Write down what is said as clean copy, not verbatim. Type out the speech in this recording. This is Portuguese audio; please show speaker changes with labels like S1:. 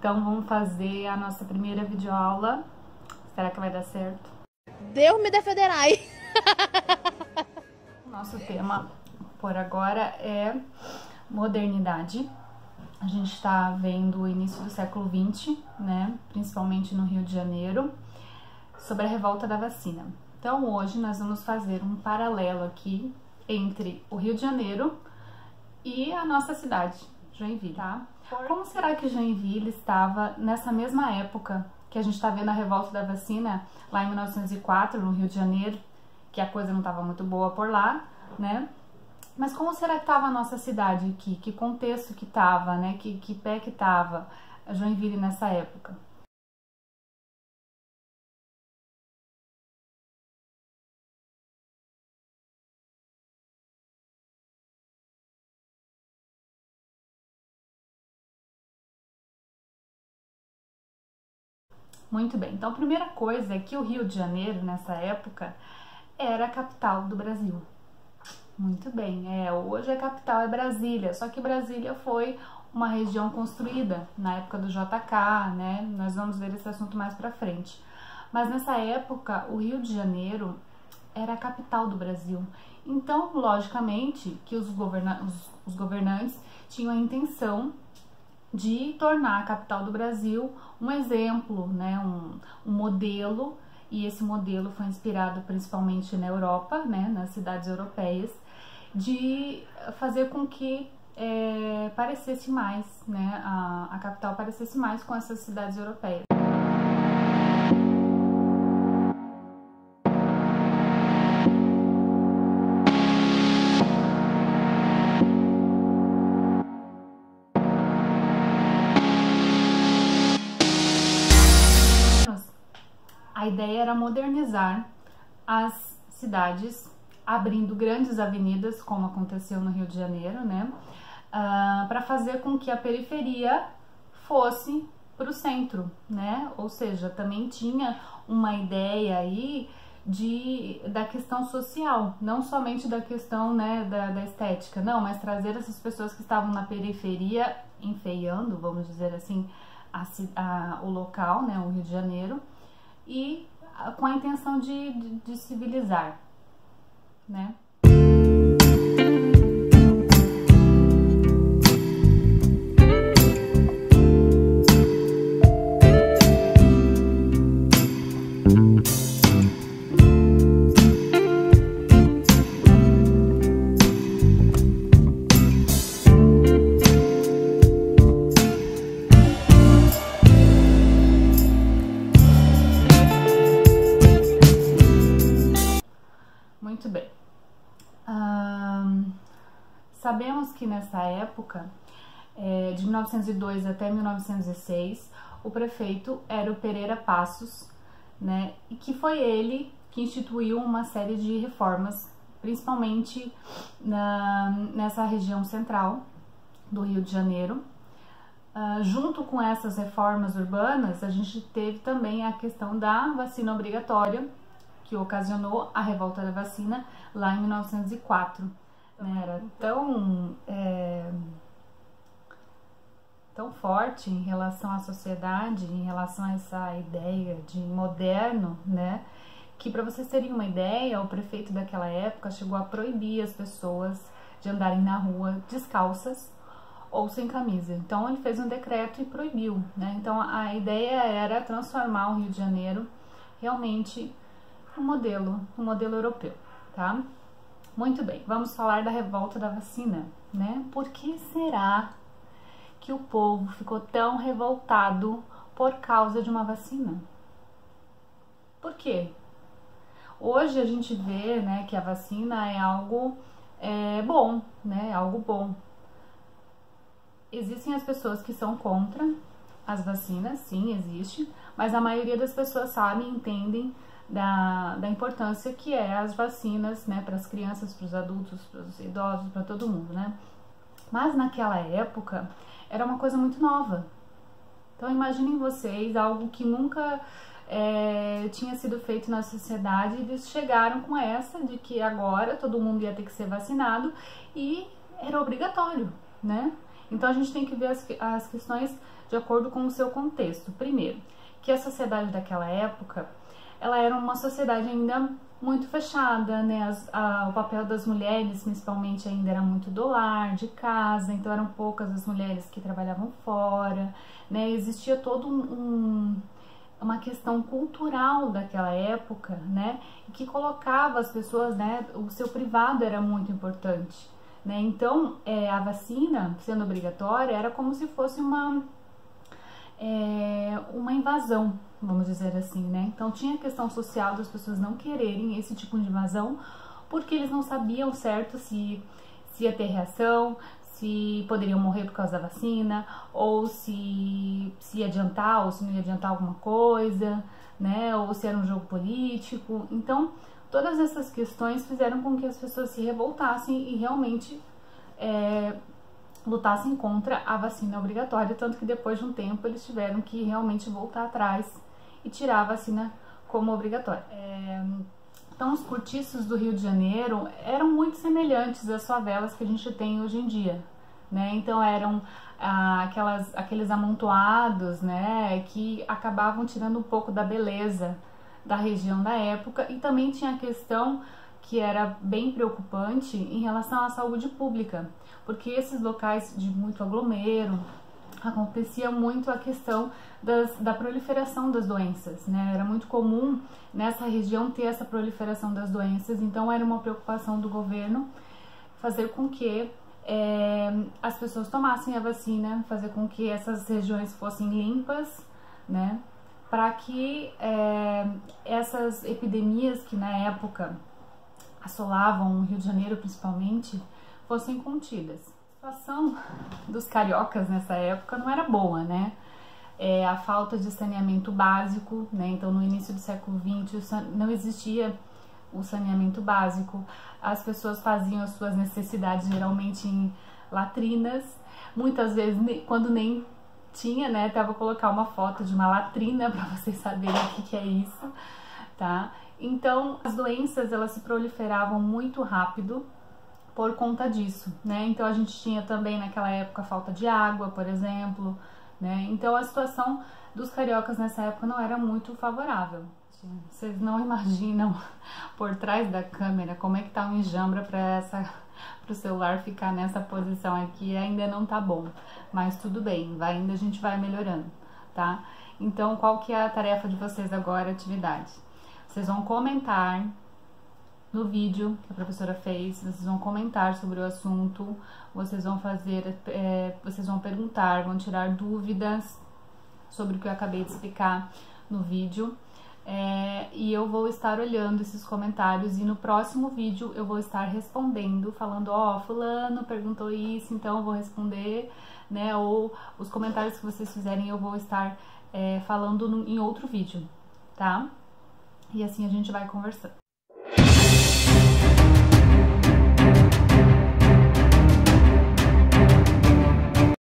S1: Então vamos fazer a nossa primeira videoaula. Será que vai dar certo?
S2: Deus me defenderai.
S1: O nosso tema por agora é modernidade. A gente está vendo o início do século XX, né? Principalmente no Rio de Janeiro, sobre a revolta da vacina. Então hoje nós vamos fazer um paralelo aqui entre o Rio de Janeiro e a nossa cidade, Joinville, tá? Como será que Joinville estava nessa mesma época que a gente está vendo a revolta da vacina, lá em 1904, no Rio de Janeiro, que a coisa não estava muito boa por lá, né? Mas como será que estava a nossa cidade aqui? Que contexto que estava, né? Que pé que estava a Joinville nessa época? Muito bem, então a primeira coisa é que o Rio de Janeiro, nessa época, era a capital do Brasil. Muito bem, hoje a capital é Brasília, só que Brasília foi uma região construída na época do JK, né? Nós vamos ver esse assunto mais pra frente. Mas nessa época, o Rio de Janeiro era a capital do Brasil. Então, logicamente, que os governantes tinham a intenção de tornar a capital do Brasil um exemplo, né, um modelo, e esse modelo foi inspirado principalmente na Europa, né, nas cidades europeias, de fazer com que parecesse mais, né, a capital parecesse mais com essas cidades europeias. A ideia era modernizar as cidades, abrindo grandes avenidas, como aconteceu no Rio de Janeiro, né? Para fazer com que a periferia fosse para o centro, né? Ou seja, também tinha uma ideia aí da questão social, não somente da questão, né, da estética, não, mas trazer essas pessoas que estavam na periferia, enfeiando, vamos dizer assim, o local, né, o Rio de Janeiro, e com a intenção de civilizar, né? Muito bem. Sabemos que nessa época, de 1902 até 1906, o prefeito era o Pereira Passos, né? E que foi ele que instituiu uma série de reformas, principalmente nessa região central do Rio de Janeiro. Junto com essas reformas urbanas, a gente teve também a questão da vacina obrigatória, que ocasionou a revolta da vacina lá em 1904. Era tão forte em relação à sociedade, em relação a essa ideia de moderno, né? Que, para vocês terem uma ideia, o prefeito daquela época chegou a proibir as pessoas de andarem na rua descalças ou sem camisa. Então ele fez um decreto e proibiu, né? Então a ideia era transformar o Rio de Janeiro realmente um modelo europeu, tá? Muito bem, vamos falar da revolta da vacina, né? Por que será que o povo ficou tão revoltado por causa de uma vacina? Por quê? Hoje a gente vê, né, que a vacina é algo bom, né? Algo bom. Existem as pessoas que são contra as vacinas, sim, existe, mas a maioria das pessoas sabem, entendem da importância que é as vacinas, né, para as crianças, para os adultos, para os idosos, para todo mundo, né? Mas naquela época era uma coisa muito nova. Então imaginem vocês algo que nunca tinha sido feito na sociedade, e eles chegaram com essa de que agora todo mundo ia ter que ser vacinado e era obrigatório, né? Então a gente tem que ver as questões de acordo com o seu contexto. Primeiro, que a sociedade daquela época, ela era uma sociedade ainda muito fechada, né? O papel das mulheres, principalmente, ainda era muito do lar, de casa, então eram poucas as mulheres que trabalhavam fora, né? Existia todo uma questão cultural daquela época, né? Que colocava as pessoas, né? O seu privado era muito importante, né? Então, a vacina, sendo obrigatória, era como se fosse uma invasão, vamos dizer assim, né? Então tinha a questão social das pessoas não quererem esse tipo de invasão, porque eles não sabiam certo se ia ter reação, se poderiam morrer por causa da vacina, ou se ia adiantar, ou se não ia adiantar alguma coisa, né? Ou se era um jogo político. Então, todas essas questões fizeram com que as pessoas se revoltassem e realmente lutassem contra a vacina obrigatória, tanto que depois de um tempo eles tiveram que realmente voltar atrás e tirar a vacina como obrigatória. Então os cortiços do Rio de Janeiro eram muito semelhantes às favelas que a gente tem hoje em dia, né? Então eram aqueles amontoados, né, que acabavam tirando um pouco da beleza da região da época, e também tinha a questão que era bem preocupante em relação à saúde pública, porque esses locais de muito aglomero acontecia muito a questão da proliferação das doenças, né? Era muito comum nessa região ter essa proliferação das doenças, então era uma preocupação do governo fazer com que as pessoas tomassem a vacina, fazer com que essas regiões fossem limpas, né? Para que essas epidemias que na época assolavam o Rio de Janeiro principalmente fossem contidas. A situação dos cariocas nessa época não era boa, né? A falta de saneamento básico, né? Então no início do século XX não existia o saneamento básico, as pessoas faziam as suas necessidades geralmente em latrinas, muitas vezes quando nem tinha, né? Até vou colocar uma foto de uma latrina para vocês saberem o que é isso, tá? Então as doenças elas se proliferavam muito rápido por conta disso, né? Então a gente tinha também naquela época falta de água, por exemplo, né? Então a situação dos cariocas nessa época não era muito favorável. Vocês não imaginam por trás da câmera como é que tá o enjambra para o celular ficar nessa posição aqui. Ainda não tá bom, mas tudo bem, ainda a gente vai melhorando, tá? Então qual que é a tarefa de vocês agora, atividade? Vocês vão comentar no vídeo que a professora fez, vocês vão comentar sobre o assunto, vocês vão vocês vão perguntar, vão tirar dúvidas sobre o que eu acabei de explicar no vídeo, e eu vou estar olhando esses comentários e no próximo vídeo eu vou estar respondendo, falando, fulano perguntou isso, então eu vou responder, né, ou os comentários que vocês fizerem eu vou estar falando em outro vídeo, tá? E assim a gente vai conversando.